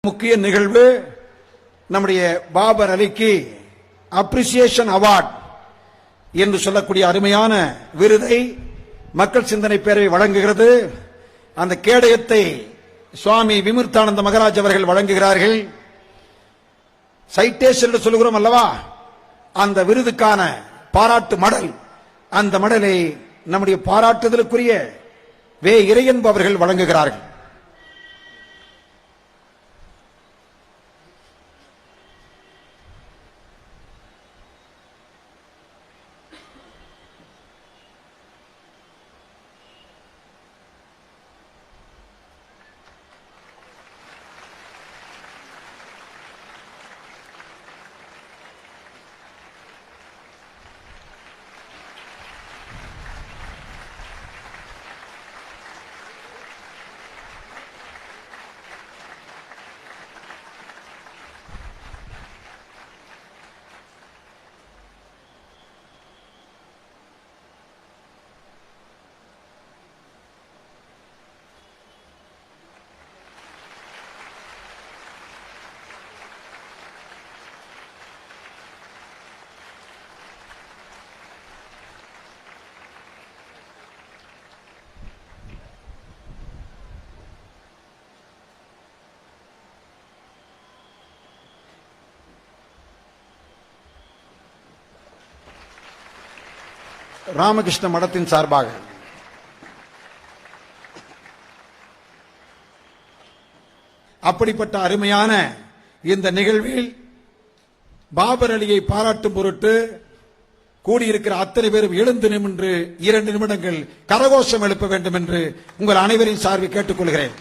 முக்கிய நிகழ்வு நம்முடைய பாபர் அலிக்கு அப்ரிசியேஷன் அவார்ட் என்று சொல்லக்கூடிய அருமையான விருதை மக்கள் சிந்தனை பேரவை வழங்குகிறது. அந்த கேடயத்தை சுவாமி விமுக்தானந்த மகராஜ் அவர்கள் வழங்குகிறார்கள். சைட்டேஷன் என்று சொல்கிறோம் அல்லவா, அந்த விருதுக்கான பாராட்டு மடல், அந்த மடலை நம்முடைய பாராட்டுதலுக்குரிய வே இறையன்பு அவர்கள் வழங்குகிறார்கள். ராமகிருஷ்ண மடத்தின் சார்பாக அப்படிப்பட்ட அருமையான இந்த நிகழ்வில் பாபர் அலியை பாராட்டும் பொருட்டு கூடியிருக்கிற அத்தனை பேரும் எழுந்து நின்று 2 நிமிடங்கள் கரகோஷம் எழுப்ப வேண்டும் என்று உங்கள் அனைவரின் சார்பில் கேட்டுக்கொள்கிறேன்.